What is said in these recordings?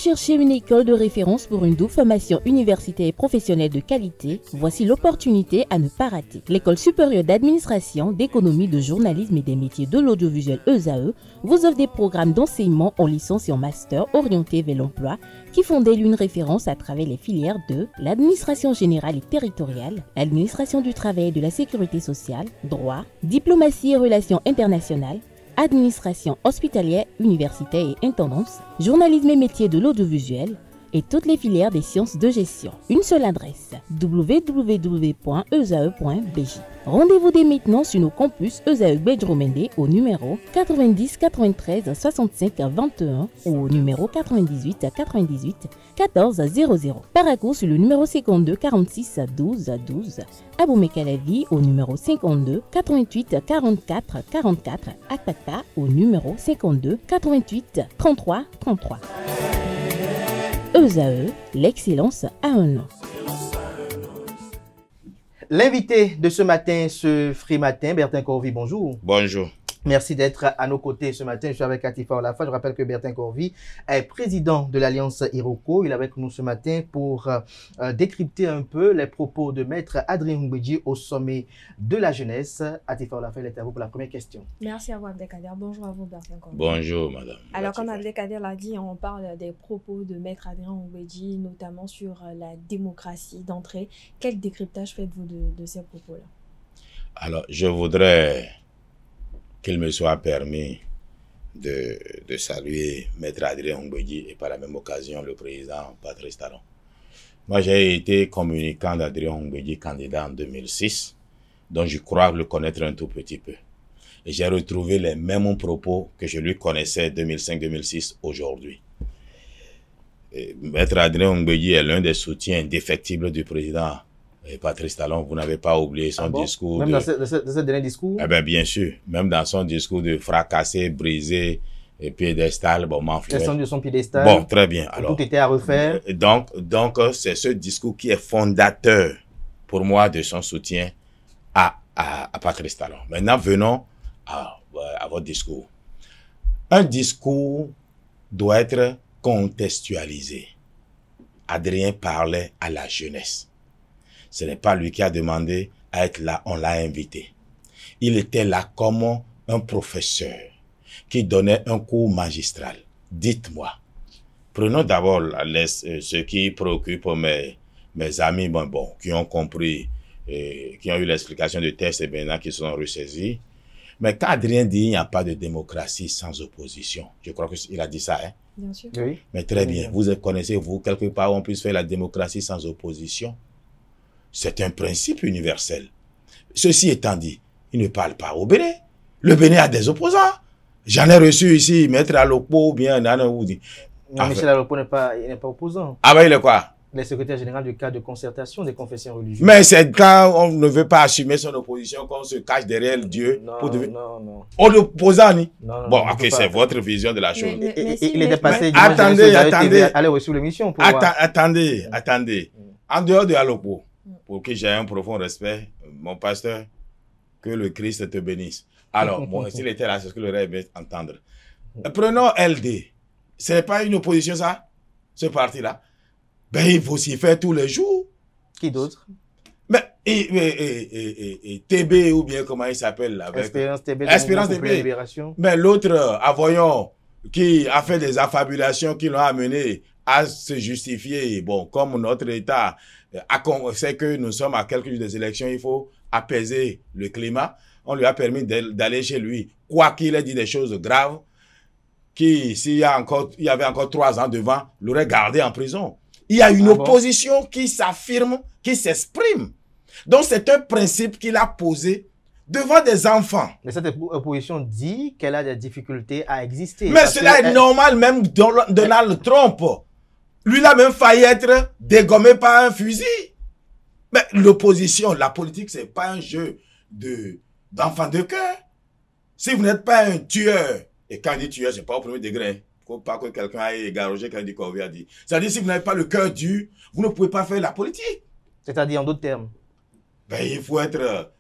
cherchez une école de référence pour une double formation universitaire et professionnelle de qualité? Voici l'opportunité à ne pas rater. L'École supérieure d'administration, d'économie, de journalisme et des métiers de l'audiovisuel ESAE vous offre des programmes d'enseignement en licence et en master orientés vers l'emploi qui font d'elle une référence à travers les filières de l'administration générale et territoriale, l'administration du travail et de la sécurité sociale, droit, diplomatie et relations internationales, administration hospitalière, universitaire et intendance, journalisme et métiers de l'audiovisuel et toutes les filières des sciences de gestion. Une seule adresse, www.esae.bj. Rendez-vous dès maintenant sur nos campus ESAE Bedjromende au numéro 90 93 65 21 ou au numéro 98 98 14 00. Paracourt sur le numéro 52 46 12 12. Aboumé-Calavi au numéro 52 88 44 44. Akpakpa au numéro 52 88 33 33. ESAE, l'excellence a un nom. L'invité de ce matin, ce Free Matin, Bertin Corvi, bonjour. Bonjour. Merci d'être à nos côtés ce matin. Je suis avec Atifa Olafa. Je rappelle que Bertin Corvi est président de l'Alliance Iroko. Il est avec nous ce matin pour décrypter un peu les propos de Maître Adrien Ngbeji au sommet de la jeunesse. Atifa Olafa, il est à vous pour la première question. Merci à vous, Abdelkader. Bonjour à vous, Bertin Corvi. Bonjour, madame. Alors, comme Abdelkader l'a dit, on parle des propos de Maître Adrien Ngbeji, notamment sur la démocratie d'entrée. Quel décryptage faites-vous de ces propos-là? Alors, je voudrais qu'il me soit permis de saluer Maître Adrien Ngbeji et par la même occasion le président Patrice Talon. Moi, j'ai été communicant d'Adrien Ngbeji, candidat en 2006, donc je crois le connaître un tout petit peu. Et j'ai retrouvé les mêmes propos que je lui connaissais 2005-2006 aujourd'hui. Maître Adrien Ngbeji est l'un des soutiens indéfectibles du président et Patrice Talon. Vous n'avez pas oublié son discours. Même dans ce dernier discours? Eh bien, bien sûr. Même dans son discours de fracasser, briser, et piédestal, bon, m'enfler. Descendu de son piédestal. Bon, très bien. Alors, tout était à refaire. Donc, c'est ce discours qui est fondateur pour moi de son soutien à Patrice Talon. Maintenant, venons à votre discours. Un discours doit être contextualisé. Adrien parlait à la jeunesse. Ce n'est pas lui qui a demandé à être là, on l'a invité. Il était là comme un professeur qui donnait un cours magistral. Dites-moi, prenons d'abord ce qui préoccupe mes amis qui ont compris, qui ont eu l'explication de texte et maintenant qui sont ressaisis. Mais quand Adrien dit qu'il n'y a pas de démocratie sans opposition, je crois qu'il a dit ça, hein? Bien sûr. Oui. Mais très bien, vous connaissez, vous, quelque part où on puisse faire la démocratie sans opposition? C'est un principe universel. Ceci étant dit, il ne parle pas au Bénin. Le Bénin a des opposants. J'en ai reçu ici, Maître Alokpo ou bien Nana Oudi. Non, Michel Alokpo n'est pas opposant. Ah ben il est quoi? Il est secrétaire général du cadre de concertation des confessions religieuses. Mais c'est quand on ne veut pas assumer son opposition qu'on se cache derrière Dieu. Non, pour devenir... non. On l'opposant, ni? Non, bon, ok, c'est votre vision de la chose. Il était passé... Attendez. Allez reçu l'émission pour attendez. En dehors de Alokpo, pour qui j'ai un profond respect, mon pasteur, que le Christ te bénisse. Alors, bon, s'il était là, c'est ce que j'aurais aimé entendre. Prenons LD. Ce n'est pas une opposition, ça? Ce parti-là? Ben, il faut s'y faire tous les jours. Qui d'autre? Mais, TB, ou bien comment il s'appelle? Espérance TB. Espérance TB. Mais l'autre, Avoyon, qui a fait des affabulations qui l'ont amené à se justifier. Bon, comme notre État sait que nous sommes à quelques jours des élections, il faut apaiser le climat. On lui a permis d'aller chez lui, quoi qu'il ait dit des choses graves, qui, s'il y avait encore 3 ans devant, l'aurait gardé en prison. Il y a une opposition qui s'affirme, qui s'exprime. Donc, c'est un principe qu'il a posé devant des enfants. Mais cette opposition dit qu'elle a des difficultés à exister. Mais cela est normal, même Donald Trump. Lui, il a même failli être dégommé par un fusil. Mais l'opposition, la politique, c'est pas un jeu d'enfant de cœur. Si vous n'êtes pas un tueur, et quand il dit tueur, c'est pas au premier degré, faut pas que quelqu'un aille égarogé quand il dit Corvi a dit. C'est-à-dire, si vous n'avez pas le cœur dur, vous ne pouvez pas faire la politique. C'est-à-dire, en d'autres termes? Ben, il faut être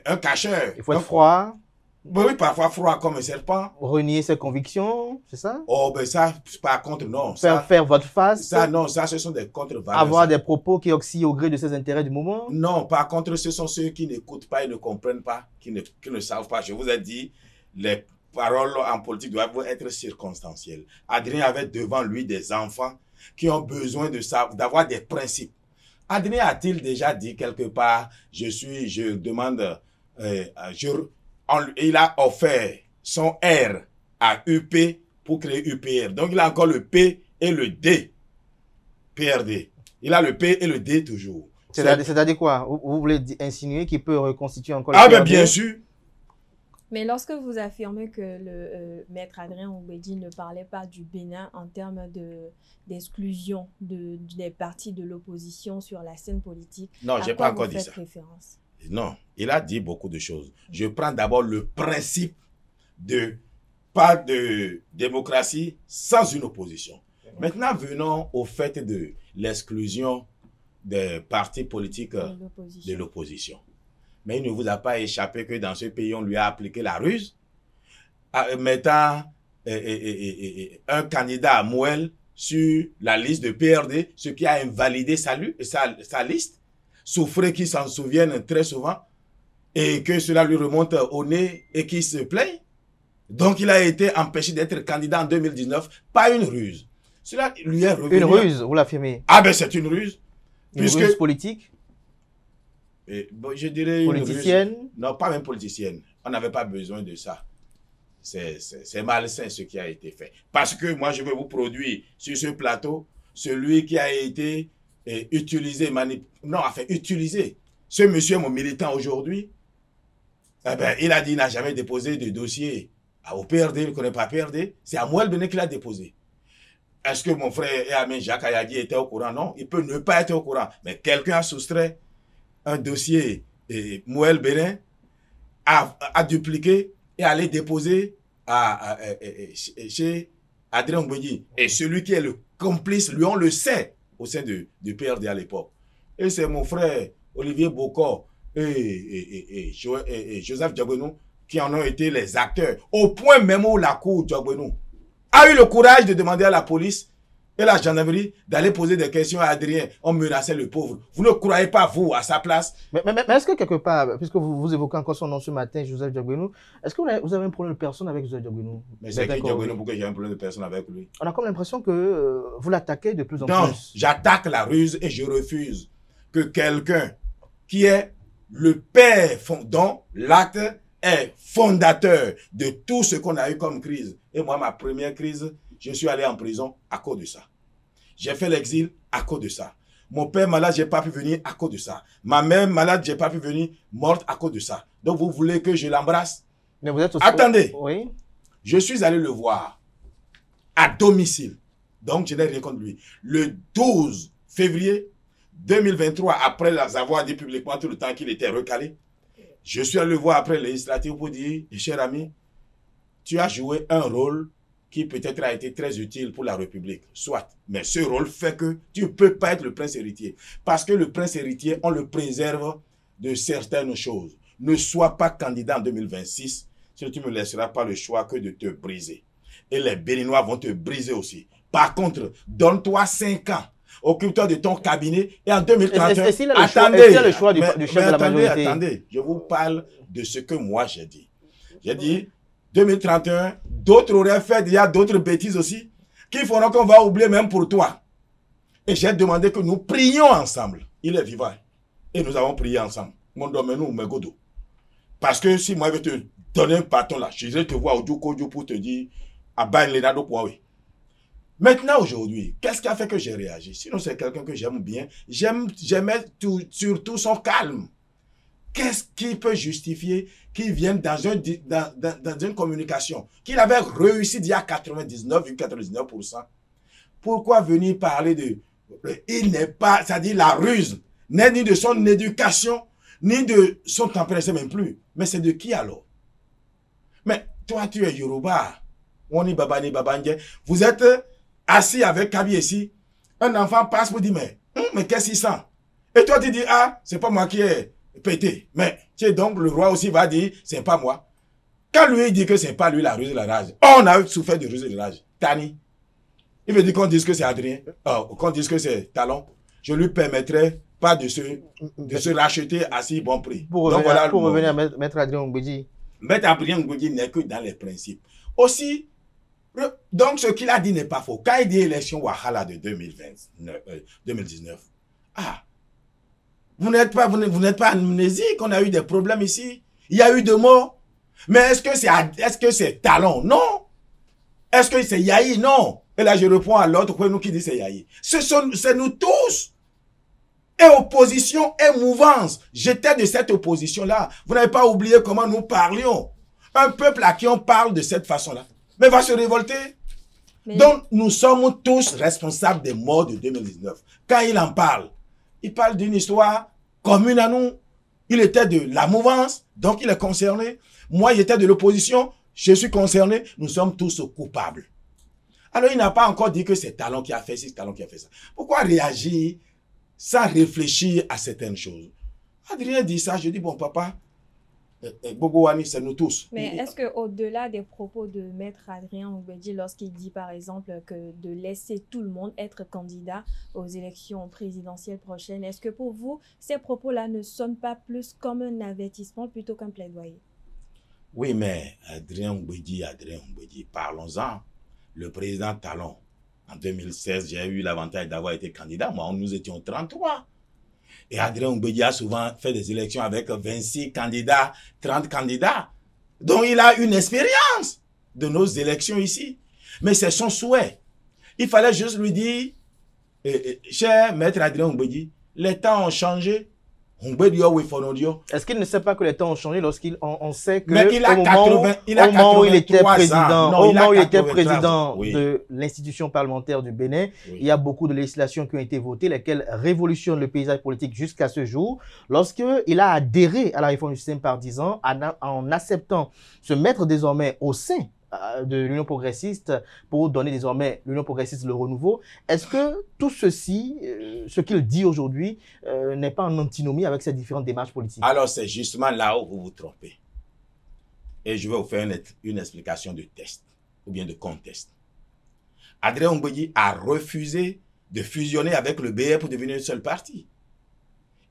un cacheur. Il faut être froid. Oui, parfois froid comme un serpent. Renier ses convictions, c'est ça? Oh, ben ça, par contre, non. Faire votre face. Ça, non, ça, ce sont des contre-valeurs. Avoir des propos qui oscillent au gré de ses intérêts du moment. Non, par contre, ce sont ceux qui n'écoutent pas et ne comprennent pas, qui ne savent pas. Je vous ai dit, les paroles en politique doivent être circonstancielles. Adrien avait devant lui des enfants qui ont besoin d'avoir des principes. Adrien a-t-il déjà dit quelque part, il a offert son R à UP pour créer UPR. Donc, il a encore le P et le D. PRD. Il a le P et le D toujours. C'est-à-dire quoi? Vous voulez insinuer qu'il peut reconstituer encore le PRD? PRD? Ah, ben bien sûr. Mais lorsque vous affirmez que le maître Adrien Oumbédi ne parlait pas du Bénin en termes d'exclusion des partis de l'opposition sur la scène politique, non, j'ai pas encore dit ça. Référence? Non, il a dit beaucoup de choses. Je prends d'abord le principe de pas de démocratie sans une opposition. Maintenant, venons au fait de l'exclusion des partis politiques de l'opposition. Mais il ne vous a pas échappé que dans ce pays, on lui a appliqué la ruse, mettant un candidat à Mouel sur la liste de PRD, ce qui a invalidé sa liste. Souffré qui s'en souviennent très souvent et que cela lui remonte au nez et qui se plaigne. Donc, il a été empêché d'être candidat en 2019, pas une ruse. Cela lui est revenu. Une ruse, vous l'affirmez? Ah ben, c'est une ruse. Une ruse politique? Je dirais politicienne? Une ruse. Non, pas même politicienne. On n'avait pas besoin de ça. C'est malsain ce qui a été fait. Parce que moi, je vais vous produire sur ce plateau celui qui a été utilisé. Ce monsieur, mon militant aujourd'hui, eh ben, il a dit qu'il n'a jamais déposé de dossier au PRD, il ne connaît pas PRD. C'est à Mouel Bénin qu'il a déposé. Est-ce que mon frère et ami Jacques Ayadi était au courant? Non, il peut ne pas être au courant. Mais quelqu'un a soustrait un dossier Mouel Bénin, a dupliqué et allé déposer chez Adrien Oumbédi. Et celui qui est le complice, lui, on le sait au sein du PRD à l'époque. Et c'est mon frère Olivier Bocor et Joseph Diabonou qui en ont été les acteurs. Au point même où la cour Diabonou a eu le courage de demander à la police et la gendarmerie d'aller poser des questions à Adrien. On menaçait le pauvre. Vous ne croyez pas, vous, à sa place? Mais est-ce que quelque part, puisque vous évoquez encore son nom ce matin, Joseph Diabonou, est-ce que vous avez un problème de personne avec Joseph Diabonou? Mais c'est qui Diabonou? Pourquoi j'ai un problème de personne avec lui? On a comme l'impression que vous l'attaquez de plus en plus. Non, j'attaque la ruse et je refuse que quelqu'un qui est le père dont l'acte est fondateur de tout ce qu'on a eu comme crise. Et moi, ma première crise, je suis allé en prison à cause de ça. J'ai fait l'exil à cause de ça. Mon père malade, je n'ai pas pu venir à cause de ça. Ma mère malade, je n'ai pas pu venir morte à cause de ça. Donc, vous voulez que je l'embrasse? Mais vous êtes aussi... Attendez. Oui. Je suis allé le voir à domicile. Donc, je n'ai rien contre lui. Le 12 février 2023, après avoir dit publiquement tout le temps qu'il était recalé, je suis allé le voir après les législatives pour dire, cher ami, tu as joué un rôle qui peut-être a été très utile pour la République, soit. Mais ce rôle fait que tu ne peux pas être le prince héritier. Parce que le prince héritier, on le préserve de certaines choses. Ne sois pas candidat en 2026, si tu ne me laisseras pas le choix que de te briser. Et les Béninois vont te briser aussi. Par contre, donne-toi 5 ans. Occupe-toi de ton cabinet et en 2031, attendez, le choix du chef de la majorité. Attendez, je vous parle de ce que moi j'ai dit. J'ai dit 2031, d'autres auraient fait déjà d'autres bêtises aussi, qui feront qu'on va oublier même pour toi. Et j'ai demandé que nous prions ensemble. Il est vivant. Et nous avons prié ensemble. Mon domaine, mes godo. Parce que si moi je vais te donner un bâton là, je vais te voir au Djouko pour te dire, à Bain Lenado point oui. Maintenant, aujourd'hui, qu'est-ce qui a fait que j'ai réagi? Sinon, c'est quelqu'un que j'aime bien. J'aimais surtout son calme. Qu'est-ce qui peut justifier qu'il vienne dans une communication qu'il avait réussi d'il y a 99,99%? Pourquoi venir parler de... Il n'est pas... C'est-à-dire la ruse n'est ni de son éducation, ni de son tempérament, même plus. Mais c'est de qui alors? Mais toi, tu es Yoruba. On est Babani Babanje. Vous êtes assis avec Kabi ici. Un enfant passe pour dire, mais qu'est-ce qu'il sent? Et toi, tu dis, ah, c'est pas moi qui ai pété. Mais, tu sais, donc, le roi aussi va dire, c'est pas moi. Quand lui dit que c'est pas lui la ruse de la rage, on a souffert de ruse de la rage. Tani. Il veut dire qu'on dise que c'est Adrien, qu'on dise que c'est Talon. Je lui permettrai pas de se racheter à si bon prix. Pour revenir à Maître Adrien Ngbeji. Maître Adrien Ngbeji n'est que dans les principes. Aussi, donc ce qu'il a dit n'est pas faux. Quand il dit élection Wahala de 2019, vous n'êtes pas amnésique, on a eu des problèmes ici. Il y a eu de morts. Mais est-ce que c'est Talon? Non. Est-ce que c'est Yahi? Non. Et là, je réponds à l'autre qui dit c'est Yahi. C'est nous tous. Et opposition et mouvance. J'étais de cette opposition-là. Vous n'avez pas oublié comment nous parlions. Un peuple à qui on parle de cette façon-là, mais va se révolter. Mais... Donc, nous sommes tous responsables des morts de 2019. Quand il en parle, il parle d'une histoire commune à nous. Il était de la mouvance, donc il est concerné. Moi, j'étais de l'opposition, je suis concerné. Nous sommes tous coupables. Alors, il n'a pas encore dit que c'est Talon qui a fait ci, c'est Talon qui a fait ça. Pourquoi réagir sans réfléchir à certaines choses? Adrien dit ça, je dis, bon, papa, Bogowani, c'est nous tous. Mais est-ce qu'au-delà des propos de Maître Adrien Ngbeji, lorsqu'il dit par exemple que de laisser tout le monde être candidat aux élections présidentielles prochaines, est-ce que pour vous, ces propos-là ne sonnent pas plus comme un avertissement plutôt qu'un plaidoyer? Oui, mais Adrien Ngbeji, parlons-en. Le président Talon, en 2016, j'ai eu l'avantage d'avoir été candidat. Moi, nous étions 33. Et Adrien Ngbeji a souvent fait des élections avec 26 candidats, 30 candidats. Donc, il a une expérience de nos élections ici. Mais c'est son souhait. Il fallait juste lui dire, cher maître Adrien Ngbeji, les temps ont changé. Est-ce qu'il ne sait pas que les temps ont changé lorsqu'on sait que au moment où il était président de l'institution parlementaire du Bénin, il y a beaucoup de législations qui ont été votées, lesquelles révolutionnent le paysage politique jusqu'à ce jour. Lorsqu'il a adhéré à la réforme du système partisan en acceptant se mettre désormais au sein de l'Union progressiste pour donner désormais l'Union progressiste le renouveau. Est-ce que tout ceci, ce qu'il dit aujourd'hui, n'est pas en antinomie avec ces différentes démarches politiques? Alors c'est justement là où vous vous trompez. Et je vais vous faire une explication de test, ou bien de contest. Adrien Ngbeji a refusé de fusionner avec le BR pour devenir un seul parti.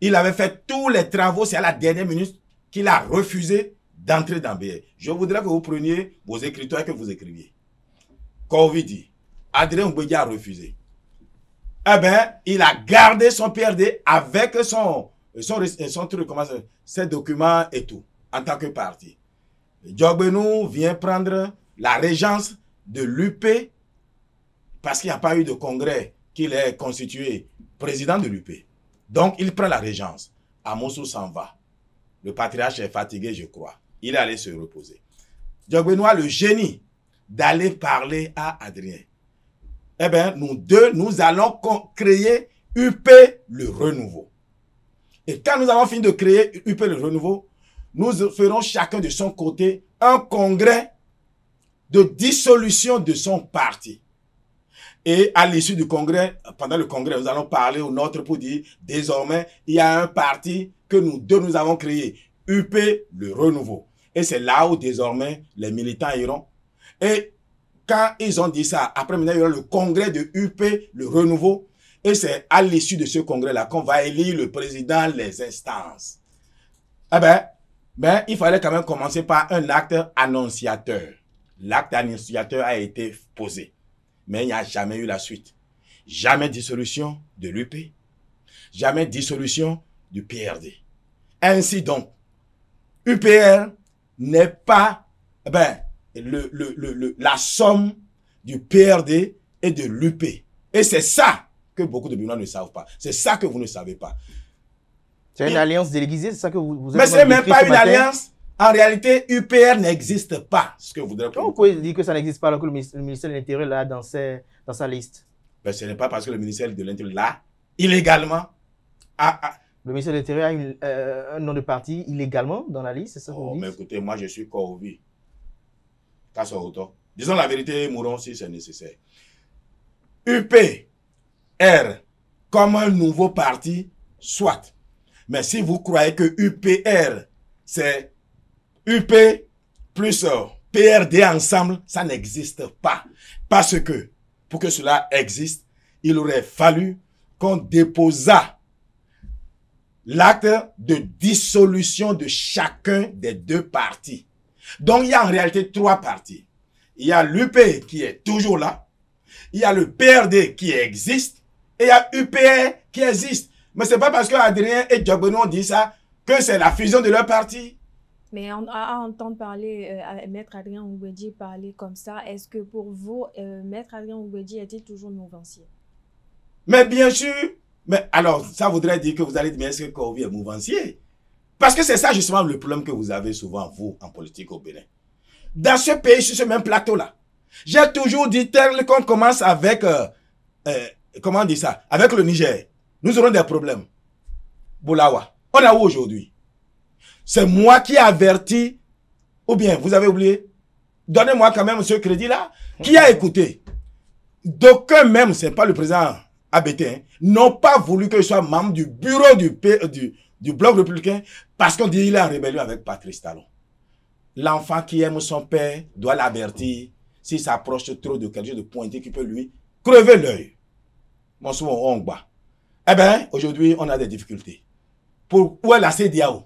Il avait fait tous les travaux, c'est à la dernière minute qu'il a refusé d'entrer dans BR. Je voudrais que vous preniez vos écritures et que vous écriviez. Corvi dit, Adrien Ngbeji a refusé. Eh bien, il a gardé son PRD avec son truc, ses documents et tout, en tant que parti. Diogbenou vient prendre la régence de l'UP parce qu'il n'y a pas eu de congrès qu'il est constitué président de l'UP. Donc, il prend la régence. Amosou s'en va. Le patriarche est fatigué, je crois. Il est allé se reposer. Diogbenou a le génie d'aller parler à Adrien. Eh bien, nous deux, nous allons créer UP le renouveau. Et quand nous avons fini de créer UP le renouveau, nous ferons chacun de son côté un congrès de dissolution de son parti. Et à l'issue du congrès, pendant le congrès, nous allons parler au nôtre pour dire, désormais, il y a un parti que nous deux, nous avons créé, UP le renouveau. Et c'est là où désormais les militants iront. Et quand ils ont dit ça, après maintenant il y aura le congrès de UP, le renouveau. Et c'est à l'issue de ce congrès-là qu'on va élire le président, les instances. Eh ben, il fallait quand même commencer par un acte annonciateur. L'acte annonciateur a été posé. Mais il n'y a jamais eu la suite. Jamais dissolution de l'UP. Jamais dissolution du PRD. Ainsi donc, UPR n'est pas la somme du PRD et de l'UP. Et c'est ça que beaucoup de Béninois ne savent pas. C'est ça que vous ne savez pas. C'est une alliance déguisée, c'est ça que vous avez. Mais ce n'est même pas une alliance. En réalité, UPR n'existe pas. Ce que vous voudrez. Comment vous pouvez dire que ça n'existe pas alors que le ministère de l'Intérieur l'a dans sa liste? Ben, ce n'est pas parce que le ministère de l'Intérieur l'a illégalement. Le ministère de l'Intérieur a un nom de parti illégalement dans la liste, c'est ça que vous dites? Mais écoutez, moi je suis Corvi. Disons la vérité, mourons si c'est nécessaire. UPR, comme un nouveau parti, soit. Mais si vous croyez que UPR, c'est UP plus PRD ensemble, ça n'existe pas. Parce que, pour que cela existe, il aurait fallu qu'on déposât l'acte de dissolution de chacun des deux partis. Donc, il y a en réalité trois partis. Il y a l'UP qui est toujours là, il y a le PRD qui existe, et il y a UPR qui existe. Mais c'est pas parce que Adrien et Diogbeno ont dit ça que c'est la fusion de leur parti. Mais à entendre parler, Maître Adrien Ngouedji parler comme ça, est-ce que pour vous, Maître Adrien Ngouedji était toujours mouvancier? Mais bien sûr. Mais alors, ça voudrait dire que vous allez dire, mais est-ce que Corvi est mouvancier? Parce que c'est ça justement le problème que vous avez souvent, vous, en politique au Bénin. Dans ce pays, sur ce même plateau-là, j'ai toujours dit, tel qu'on commence avec, comment on dit ça, avec le Niger, nous aurons des problèmes. Boulawa, on a où aujourd'hui? C'est moi qui ai averti, ou bien, vous avez oublié? Donnez-moi quand même ce crédit-là. Qui a écouté? D'aucuns même, c'est pas le président ABT, hein, n'ont pas voulu que je sois membre du bureau du Bloc républicain parce qu'on dit qu'il est en rébellion avec Patrice Talon. L'enfant qui aime son père doit l'avertir s'il s'approche trop de quelque chose de pointé qui peut lui crever l'œil. Bon, souvent, on bat. Eh bien, aujourd'hui, on a des difficultés. Où est la CEDEAO?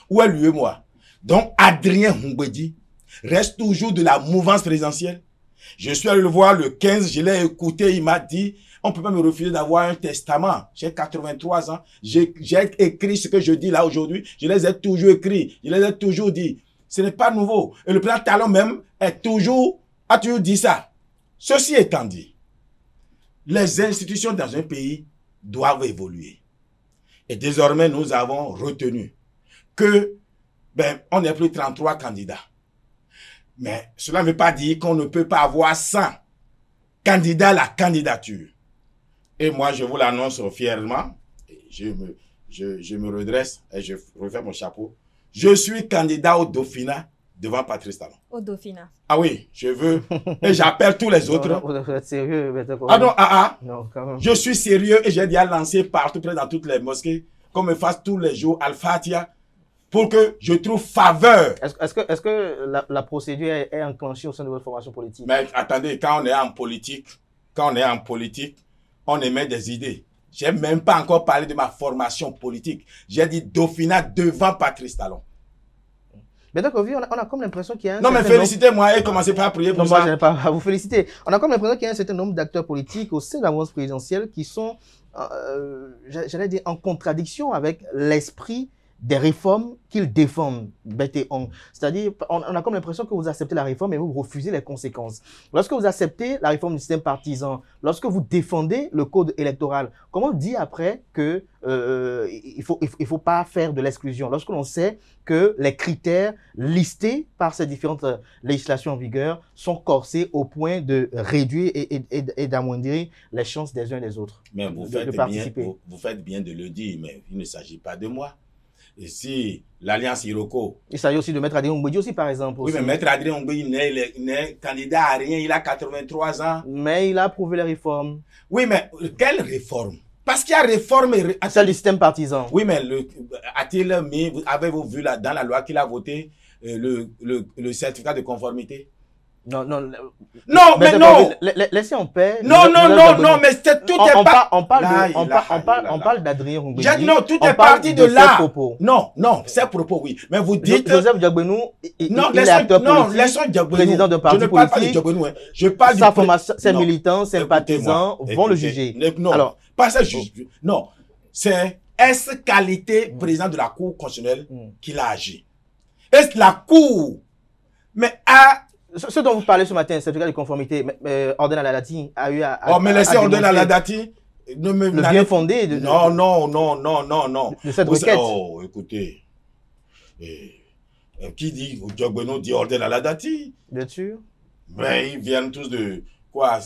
Où est l'UEMOA? Donc, Adrien Ngouedji reste toujours de la mouvance présidentielle. Je suis allé le voir le 15, je l'ai écouté, il m'a dit, on ne peut pas me refuser d'avoir un testament. J'ai 83 ans, j'ai écrit ce que je dis là aujourd'hui, je les ai toujours écrits, je les ai toujours dit. Ce n'est pas nouveau. Et le président Talon même a toujours dit ça. Ceci étant dit, les institutions dans un pays doivent évoluer. Et désormais, nous avons retenu que, on n'est plus 33 candidats. Mais cela ne veut pas dire qu'on ne peut pas avoir 100 candidats à la candidature. Et moi, je vous l'annonce fièrement, je me redresse et je refais mon chapeau. Je suis candidat au Dauphinat devant Patrice Talon. Au Dauphinat. Ah oui, je veux. Et j'appelle tous les autres. Non, vous êtes sérieux, ah non, non, quand même. Je suis sérieux et j'ai déjà lancé partout, près dans toutes les mosquées, qu'on me fasse tous les jours Al-Fatiha, pour que je trouve faveur. Est-ce que la procédure est enclenchée au sein de votre formation politique? Mais attendez, quand on est en politique, on émet des idées. Je n'ai même pas encore parlé de ma formation politique. J'ai dit Dauphinat devant Patrice Talon. Mais donc, on a comme l'impression qu'il y a un non, mais félicitez-moi et commencez pas à prier pour non, ça. Moi, je n'ai pas à vous féliciter. On a comme l'impression qu'il y a un certain nombre d'acteurs politiques au sein de la mouvance présidentielle qui sont, j'allais dire, en contradiction avec l'esprit des réformes qu'ils défendent. C'est-à-dire, on a comme l'impression que vous acceptez la réforme et vous refusez les conséquences. Lorsque vous acceptez la réforme du système partisan, lorsque vous défendez le code électoral, comment dire après que il faut pas faire de l'exclusion lorsque l'on sait que les critères listés par ces différentes législations en vigueur sont corsés au point de réduire et d'amoindrir les chances des uns et des autres. Mais vous faites bien de le dire, mais il ne s'agit pas de moi. Et si l'Alliance Iroko... Il s'agit aussi de Maître Adrien Ngouedji aussi, par exemple. Oui, mais Maître Adrien Ngouedji n'est candidat à rien, il a 83 ans. Mais il a approuvé les réformes. Oui, mais quelle réforme? Parce qu'il y a réforme... Celle du système partisan. Oui, mais avez-vous vu là, dans la loi qu'il a voté le certificat de conformité? Non, laissez en paix. Non, mais tout est pas... On parle d'Adrien Ngouedji. Non, tout est parti de là. Non, ces propos, oui. Mais vous dites... Joseph Diogbeno, il est acteur politique, laissons Diogbeno. Président de parti politique. Je ne parle pas de Diogbeno. Je parle sa formation, ses militants, sympathisants vont le juger. Non, alors, pas ça, non. C'est qualité président de la Cour constitutionnelle qu'il a agi. Est-ce la Cour... Mais ce dont vous parlez ce matin, certificat de conformité, Orden Aladati a eu à... mais laissez Orden Aladati... Le bien fondé de... Non. De cette requête. Oh, écoutez. Qui dit Diogbeno dit Orden Aladati? Bien sûr. Mais ils viennent tous de... Quoi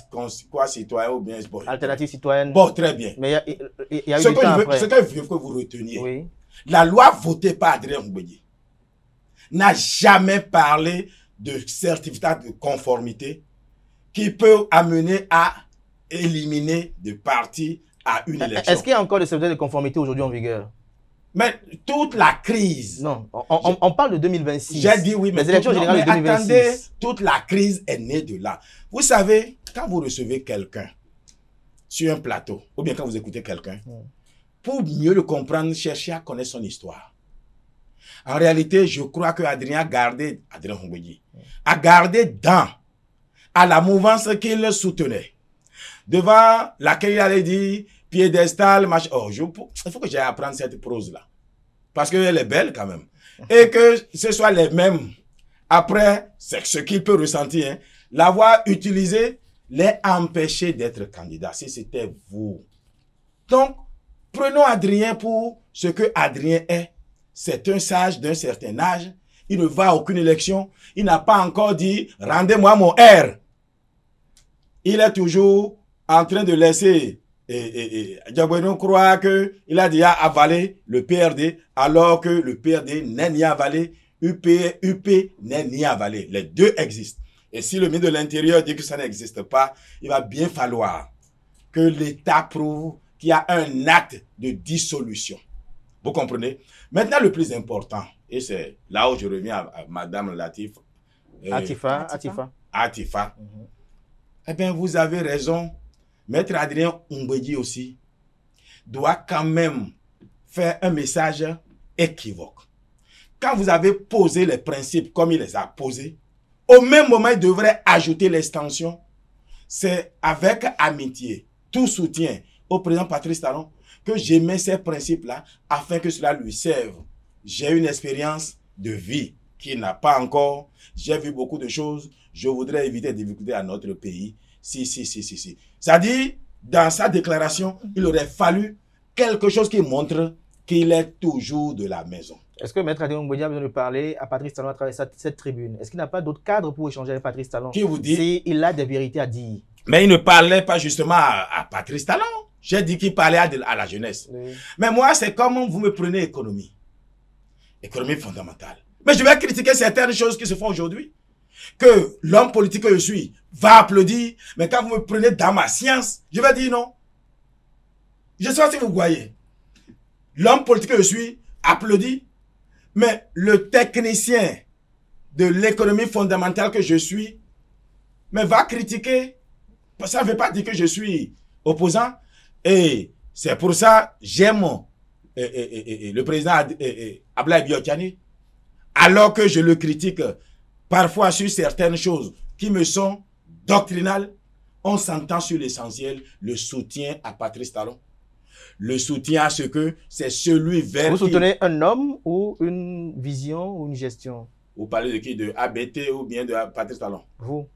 citoyen ou bien... Alternative citoyenne. Bon, très bien. Mais il y a eu du temps après. Ce que je veux que vous reteniez. Oui. La loi votée par Adrien Ngouedji n'a jamais parlé de certificat de conformité qui peut amener à éliminer des partis à une élection. Est-ce qu'il y a encore des certificats de conformité aujourd'hui en vigueur? Mais toute la crise. Non, on parle de 2026. J'ai dit oui, mais les élections générales de 2026. Attendez, toute la crise est née de là. Vous savez, quand vous recevez quelqu'un sur un plateau, ou bien quand vous écoutez quelqu'un, pour mieux le comprendre, cherchez à connaître son histoire. En réalité, je crois que Adrien Humbegi a gardé dans à la mouvance qu'il soutenait, devant laquelle il allait dire piédestal, machin. Oh, il faut que j'aille apprendre cette prose-là. Parce qu'elle est belle quand même. Et que ce soit les mêmes, après, c'est ce qu'il peut ressentir, hein, l'avoir utilisé, les empêcher d'être candidat, si c'était vous. Donc, prenons Adrien pour ce que Adrien est. C'est un sage d'un certain âge. Il ne va à aucune élection. Il n'a pas encore dit « Rendez-moi mon R ». Il est toujours en train de laisser Diabono croire qu'il a déjà avalé le PRD alors que le PRD n'est ni avalé, UP n'est ni avalé. Les deux existent. Et si le ministre de l'Intérieur dit que ça n'existe pas, il va bien falloir que l'État prouve qu'il y a un acte de dissolution. Vous comprenez? Maintenant, le plus important, et c'est là où je reviens à Madame Latif. Atifa. Eh bien, vous avez raison. Maître Adrien Humbegi aussi doit quand même faire un message équivoque. Quand vous avez posé les principes comme il les a posés, au même moment, il devrait ajouter l'extension. C'est avec amitié, tout soutien au président Patrice Talon que j'aimais ces principes-là afin que cela lui serve. J'ai une expérience de vie qu'il n'a pas encore. J'ai vu beaucoup de choses. Je voudrais éviter des difficultés à notre pays. Si. C'est-à-dire, dans sa déclaration, il aurait fallu quelque chose qui montre qu'il est toujours de la maison. Est-ce que Maître Adrien Humbegi a besoin de parler à Patrice Talon à travers cette tribune? Est-ce qu'il n'a pas d'autre cadre pour échanger avec Patrice Talon? Qui vous dit? S'il a des vérités à dire. Mais il ne parlait pas justement à Patrice Talon. J'ai dit qu'il parlait à la jeunesse. Oui. Mais moi, c'est comme vous me prenez économie. Économie fondamentale. Mais je vais critiquer certaines choses qui se font aujourd'hui. Que l'homme politique que je suis va applaudir. Mais quand vous me prenez dans ma science, je vais dire non. Je ne sais pas si vous voyez. L'homme politique que je suis applaudit. Mais le technicien de l'économie fondamentale que je suis, mais va critiquer. Ça ne veut pas dire que je suis opposant. Et c'est pour ça que j'aime le président Ablaye Biotiani, alors que je le critique parfois sur certaines choses qui me sont doctrinales. On s'entend sur l'essentiel, le soutien à Patrice Talon. Le soutien à ce que c'est celui vers Vous soutenez un homme ou une vision ou une gestion? Vous parlez de qui? De ABT ou bien de Patrice Talon? Vous?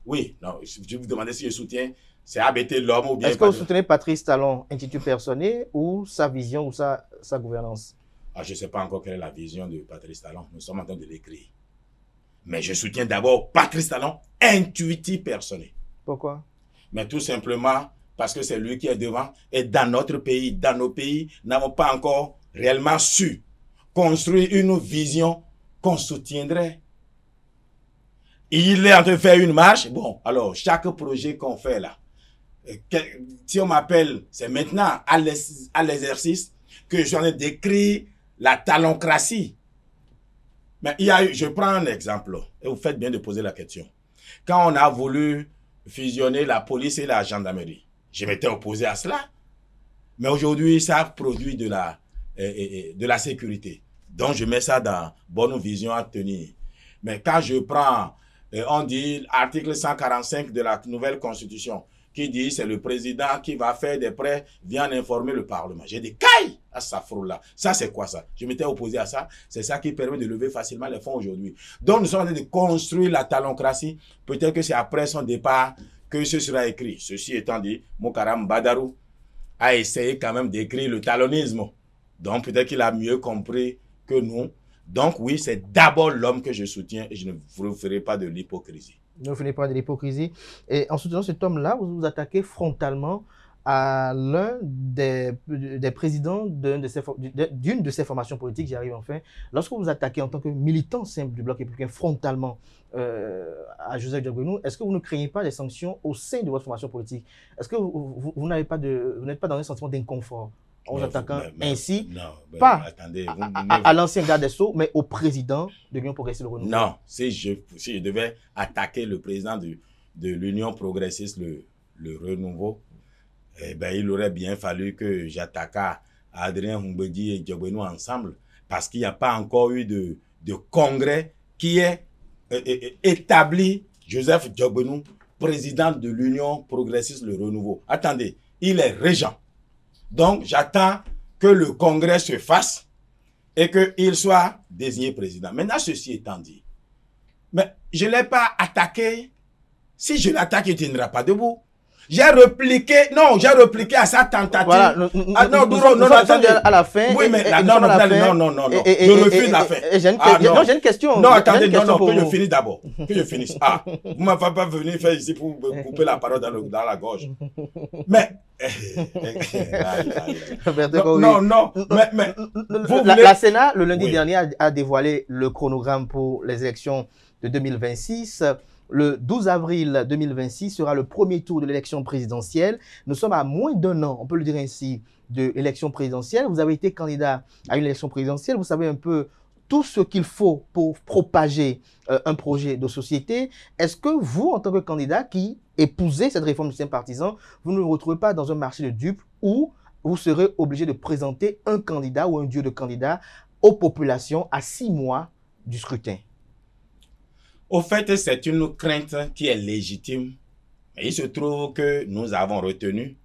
Oui, non, je vous demandais si je soutiens, c'est ABT l'homme ou bien... Est-ce que vous soutenez Patrice Talon, intitulé personnel, ou sa vision ou sa gouvernance? Je ne sais pas encore quelle est la vision de Patrice Talon. Nous sommes en train de l'écrire. Mais je soutiens d'abord Patrice Talon, intuitif personnel. Pourquoi? Mais tout simplement parce que c'est lui qui est devant. Et dans notre pays, dans nos pays, n'avons pas encore réellement su construire une vision qu'on soutiendrait. Il est en train de faire une marche. Bon, alors, chaque projet qu'on fait là, si on m'appelle, c'est maintenant à l'exercice que je suis en train d'écrire la taloncratie. Mais je prends un exemple, et vous faites bien de poser la question. Quand on a voulu fusionner la police et la gendarmerie, je m'étais opposé à cela. Mais aujourd'hui, ça produit de la sécurité. Donc, je mets ça dans bonne vision à tenir. Mais quand je prends, on dit article 145 de la nouvelle constitution, qui dit c'est le président qui va faire des prêts, vient informer le Parlement. J'ai dit, caille à sa frôle-là. Ça, c'est quoi ça? Je m'étais opposé à ça. C'est ça qui permet de lever facilement les fonds aujourd'hui. Donc, nous sommes en train de construire la taloncratie. Peut-être que c'est après son départ que ce sera écrit. Ceci étant dit, Moukaram Badarou a essayé quand même d'écrire le talonisme. Donc, peut-être qu'il a mieux compris que nous. Donc, oui, c'est d'abord l'homme que je soutiens et je ne vous ferai pas de l'hypocrisie. Ne vous faites pas de l'hypocrisie. Et en soutenant cet homme-là, vous vous attaquez frontalement à l'un des présidents d'une de ces formations politiques, j'y arrive enfin. Lorsque vous vous attaquez en tant que militant simple du Bloc républicain frontalement à Joseph Diabono, est-ce que vous ne craignez pas des sanctions au sein de votre formation politique? Est-ce que vous n'êtes pas dans un sentiment d'inconfort? aux attaquants ainsi, non, pas attendez, à l'ancien garde des Sceaux, mais au président de l'Union Progressiste Le Renouveau. Non, si je devais attaquer le président de l'Union Progressiste le Renouveau, eh ben, il aurait bien fallu que j'attaque Adrien Humbedi et Diogbenou ensemble, parce qu'il n'y a pas encore eu de congrès qui ait établi Joseph Diogbenou président de l'Union Progressiste Le Renouveau. Attendez, il est régent. Donc, j'attends que le congrès se fasse et qu'il soit désigné président. Maintenant, ceci étant dit, mais je ne l'ai pas attaqué. Si je l'attaque, il ne tiendra pas debout. J'ai répliqué à sa tentative. Voilà, non, attendez à la fin. Oui, mais non, je refuse la fin. J'ai une question. Non, attendez, que je finisse d'abord. Que je finisse. Vous ne m'avez pas venu faire ici pour me couper la parole dans la gorge. Mais, la Sénat, le lundi dernier, a dévoilé le chronogramme pour les élections de 2026. Le 12 avril 2026 sera le premier tour de l'élection présidentielle. Nous sommes à moins d'un an, on peut le dire ainsi, de l'élection présidentielle. Vous avez été candidat à une élection présidentielle. Vous savez un peu tout ce qu'il faut pour propager un projet de société. Est-ce que vous, en tant que candidat qui épousez cette réforme du système partisan, vous ne vous retrouvez pas dans un marché de dupes où vous serez obligé de présenter un candidat ou un duo de candidats aux populations à 6 mois du scrutin? Au fait, c'est une crainte qui est légitime. Mais il se trouve que nous avons retenu,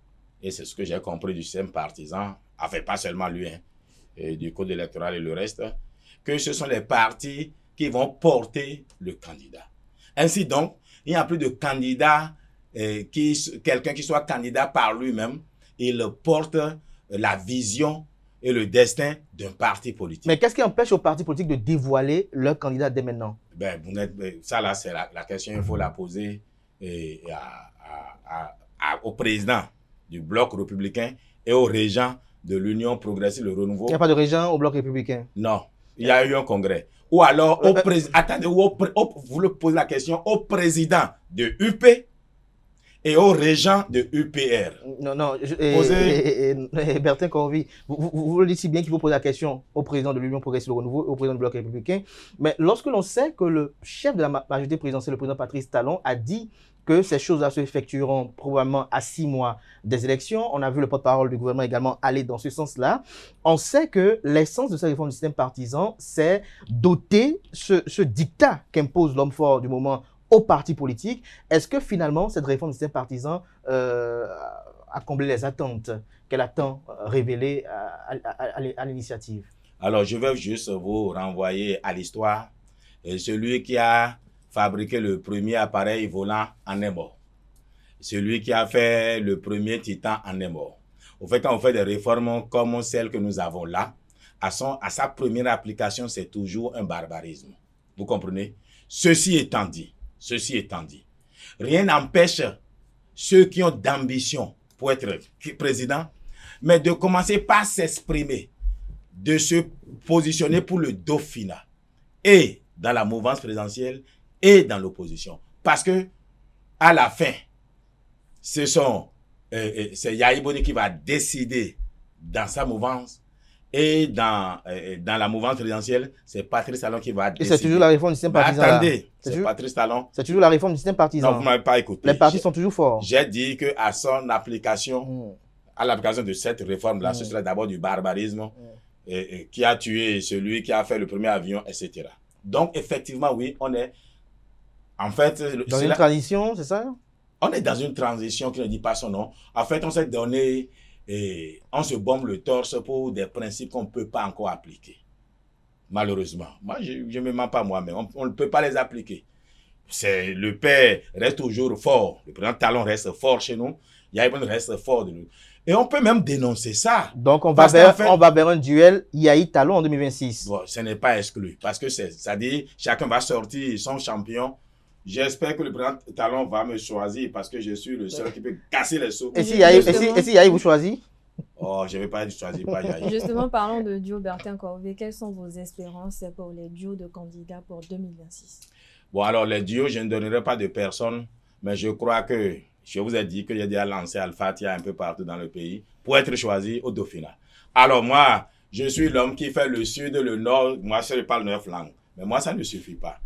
et c'est ce que j'ai compris du système partisan, enfin pas seulement lui, et du code électoral et le reste, que ce sont les partis qui vont porter le candidat. Ainsi donc, il n'y a plus de candidat, quelqu'un qui soit candidat par lui-même, il porte la vision et le destin d'un parti politique. Mais qu'est-ce qui empêche aux partis politiques de dévoiler leur candidat dès maintenant? Ben, ça là, c'est la question, il faut la poser au président du bloc républicain et au régent de l'Union Progressiste Le Renouveau. Il n'y a pas de régent au bloc républicain? Non, il y a eu un congrès. Ou alors, attendez, vous le posez la question au président de UP et au régent de UPR. Non, Bertin Corvi, vous le dites si bien qu'il faut poser la question au président de l'Union Progressiste Le Renouveau et au président du bloc républicain. Mais lorsque l'on sait que le chef de la majorité présidentielle, le président Patrice Talon, a dit que ces choses-là se effectueront probablement à 6 mois des élections, on a vu le porte-parole du gouvernement également aller dans ce sens-là, on sait que l'essence de cette réforme du système partisan, c'est doter ce dictat qu'impose l'homme fort du moment aux partis politiques. Est-ce que finalement cette réforme du système partisan a comblé les attentes qu'elle a tant révélées à l'initiative? Alors je vais juste vous renvoyer à l'histoire. Celui qui a fabriqué le premier appareil volant en est mort. Celui qui a fait le premier Titan en est mort. Au fait, quand on fait des réformes comme celles que nous avons là, à sa première application, c'est toujours un barbarisme. Vous comprenez? Ceci étant dit, rien n'empêche ceux qui ont d'ambition pour être président, mais de commencer par s'exprimer, de se positionner pour le Dauphinat, et dans la mouvance présidentielle, et dans l'opposition. Parce que, à la fin, c'est Yahya Boni qui va décider dans sa mouvance, et dans la mouvance présidentielle, c'est Patrice Talon qui va décider. Et c'est toujours la réforme du système partisan. Attendez, c'est Patrice Talon. C'est toujours la réforme du système partisan. Non, vous ne m'avez pas écouté. Les partis sont toujours forts. J'ai dit qu'à son application, à l'application de cette réforme-là, ce serait d'abord du barbarisme qui a tué celui qui a fait le premier avion, etc. Donc, effectivement, oui, on est en fait... Dans une transition, c'est ça? On est dans une transition qui ne dit pas son nom. En fait, on s'est donné... Et on se bombe le torse pour des principes qu'on ne peut pas encore appliquer. Malheureusement. Moi, je ne me mens pas moi-même. On ne peut pas les appliquer. Le père reste toujours fort. Le président Talon reste fort chez nous. Yahya Boni reste fort de nous. Et on peut même dénoncer ça. Donc, on va vers un duel Yahya Talon en 2026. Bon, ce n'est pas exclu. Parce que ça dit, chacun va sortir son champion. J'espère que le président Talon va me choisir parce que je suis le seul qui peut casser les seaux. Et si Yahya vous choisit? Oh, je ne vais pas choisir pas Yahya. Justement, parlons de duo Bertin Corvi. Quelles sont vos espérances pour les duos de candidats pour 2026? Bon, alors les duos, je ne donnerai pas de personne, mais je crois que Je vous ai dit qu'il y a déjà lancé Al-Fatiha un peu partout dans le pays pour être choisi au Dauphinat. Alors moi, je suis l'homme qui fait le sud, le nord. Moi, je parle 9 langues. Mais moi, ça ne suffit pas.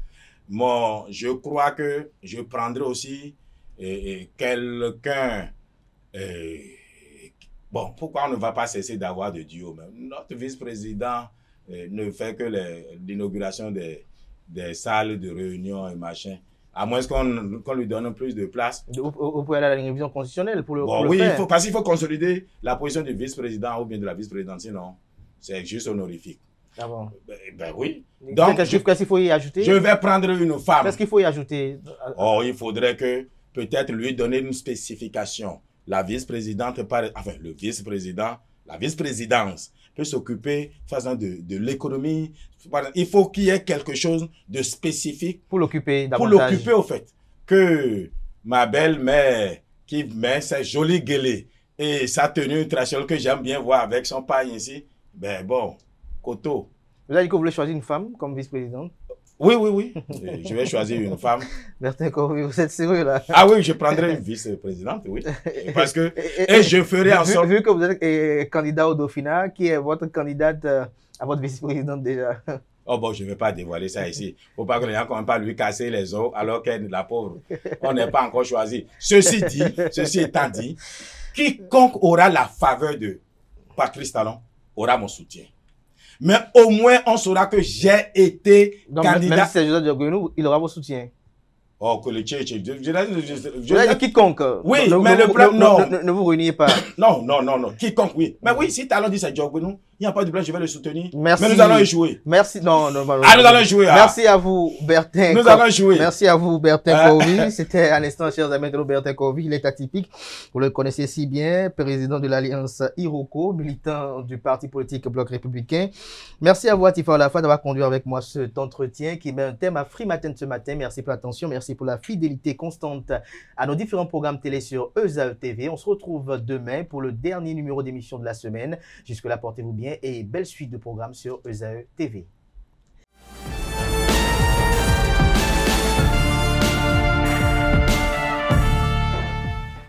Moi, je crois que je prendrai aussi quelqu'un... bon, pourquoi on ne va pas cesser d'avoir de duo? Notre vice-président ne fait que l'inauguration des salles de réunion et machin. À moins qu'on lui donne plus de place. Vous pouvez aller à la révision constitutionnelle pour le bon, pour oui, le faire. Parce qu'il faut consolider la position du vice-président ou bien de la vice-présidente, sinon c'est juste honorifique. Ah bon? Ben oui. Donc, qu'est-ce qu'il faut y ajouter? Je vais prendre une femme. Qu'est-ce qu'il faut y ajouter? Oh, il faudrait que peut-être lui donner une spécification. La vice-présidente, enfin le vice-président, la vice-présidence peut s'occuper de l'économie. Il faut qu'il y ait quelque chose de spécifique pour l'occuper davantage. Pour l'occuper au fait. Que ma belle-mère qui met ses jolis guélés et sa tenue traditionnelle que j'aime bien voir avec son pain ici, ben bon, coteau. Vous avez dit que vous voulez choisir une femme comme vice-présidente? Oui, oui, oui. Je vais choisir une femme. Bertin Corvi, vous êtes sérieux là? Ah oui, je prendrai une vice-présidente, oui. Parce que, et je ferai en sorte... Vu que vous êtes candidat au Dauphinat, qui est votre candidate à votre vice-présidente déjà? Oh bon, je ne vais pas dévoiler ça ici. Faut pas que les gens commencent pas lui casser les os alors qu'elle est la pauvre. On n'est pas encore choisi. Ceci étant dit, quiconque aura la faveur de Patrice Talon aura mon soutien. Mais au moins, on saura que j'ai été candidat. Même si c'est Joseph Diogounou, il aura vos soutiens. Oh, que le tchétché. Je dis quiconque. Oui, mais le plan, non. Ne vous réuniez pas. Non. Quiconque, oui. Mais oui, si Talon dit c'est Diogounou, il n'y a pas de plan, je vais le soutenir. Merci. Mais nous allons échouer. Merci. Non. Nous allons échouer. Merci à vous, Bertin. Nous allons échouer. Merci à vous, Bertin Corvi. C'était à l'instant, chers amis de Bertin Corvi. Il est atypique. Vous le connaissez si bien, président de l'Alliance Iroko, militant du parti politique Bloc Républicain. Merci à vous, Atifa Olafa, d'avoir conduit avec moi cet entretien qui met un thème à Free Matin ce matin. Merci pour l'attention. Merci pour la fidélité constante à nos différents programmes télé sur ESAE TV. On se retrouve demain pour le dernier numéro d'émission de la semaine. Jusque-là, portez-vous bien et belle suite de programmes sur ESAE TV.